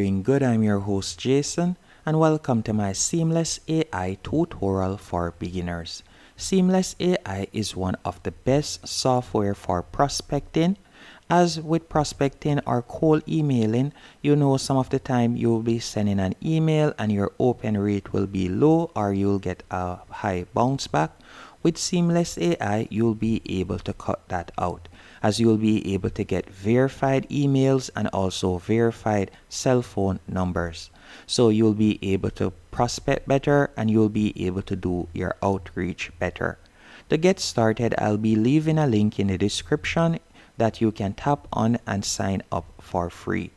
Doing good, I'm your host Jason, and welcome to my Seamless AI tutorial for beginners. Seamless AI is one of the best software for prospecting. As with prospecting or cold emailing, some of the time you'll be sending an email and your open rate will be low or you'll get a high bounce back. With Seamless AI, you'll be able to cut that out, as you'll be able to get verified emails and also verified cell phone numbers. So you'll be able to prospect better and you'll be able to do your outreach better. To get started, I'll be leaving a link in the description that you can tap on and sign up for free.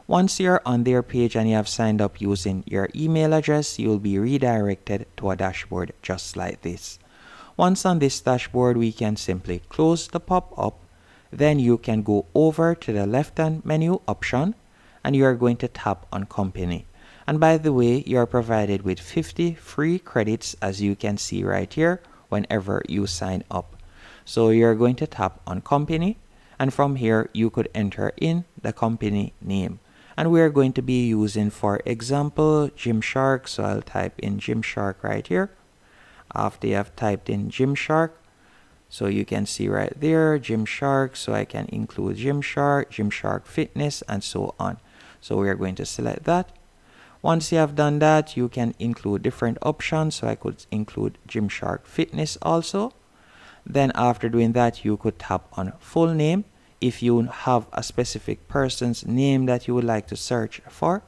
Once you're on their page and you have signed up using your email address, you'll be redirected to a dashboard just like this. Once on this dashboard, we can simply close the pop-up. Then you can go over to the left-hand menu option and you are going to tap on company. And by the way, you are provided with 50 free credits, as you can see right here, whenever you sign up. So you're going to tap on company, and from here you could enter in the company name. And we are going to be using, for example, Gymshark. So I'll type in Gymshark right here. After you have typed in Gymshark, so you can see right there, Gymshark. So I can include Gymshark, Gymshark Fitness, and so on. So we are going to select that. Once you have done that, you can include different options. So I could include Gymshark Fitness also. Then after doing that, you could tap on full name if you have a specific person's name that you would like to search for,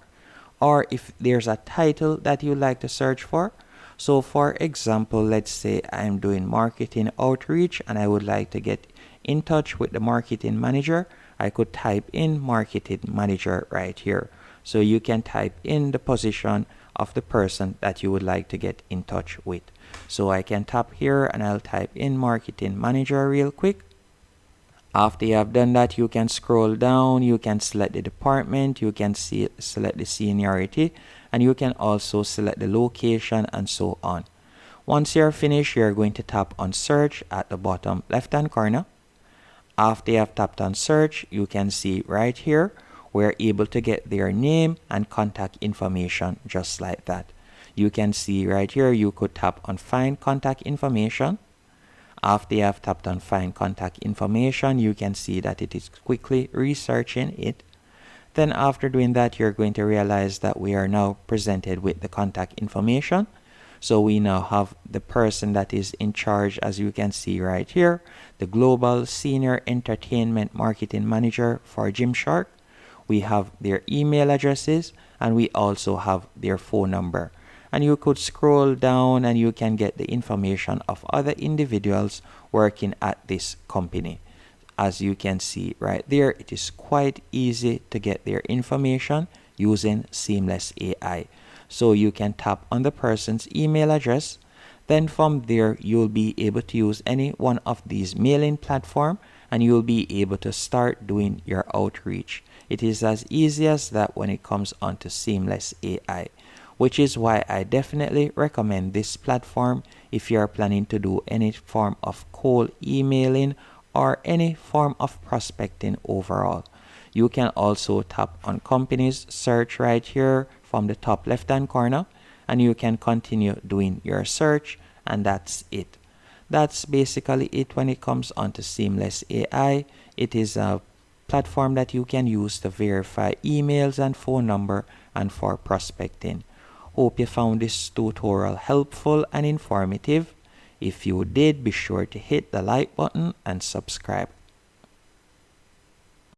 or if there's a title that you would like to search for. So for example, let's say I'm doing marketing outreach and I would like to get in touch with the marketing manager. I could type in marketing manager right here. So you can type in the position of the person that you would like to get in touch with. So I can tap here and I'll type in marketing manager real quick. After you have done that, you can scroll down, you can select the department, you can select the seniority, and you can also select the location and so on. Once you're finished, you're going to tap on search at the bottom left hand corner. After you have tapped on search, you can see right here we're able to get their name and contact information just like that. You can see right here you could tap on find contact information. After you have tapped on find contact information, you can see that it is quickly researching it. Then after doing that, you're going to realize that we are now presented with the contact information. So we now have the person that is in charge, as you can see right here, the Global Senior Entertainment Marketing Manager for Gymshark. We have their email addresses and we also have their phone number. And you could scroll down and you can get the information of other individuals working at this company. As you can see right there, it is quite easy to get their information using Seamless AI. So you can tap on the person's email address. Then from there, you'll be able to use any one of these mailing platforms and you'll be able to start doing your outreach. It is as easy as that when it comes onto Seamless AI, which is why I definitely recommend this platform if you are planning to do any form of cold emailing or any form of prospecting overall. You can also tap on companies, search right here from the top left hand corner, and you can continue doing your search, and that's it. That's basically it when it comes onto Seamless AI. It is a platform that you can use to verify emails and phone number and for prospecting. Hope you found this tutorial helpful and informative. If you did, be sure to hit the like button and subscribe.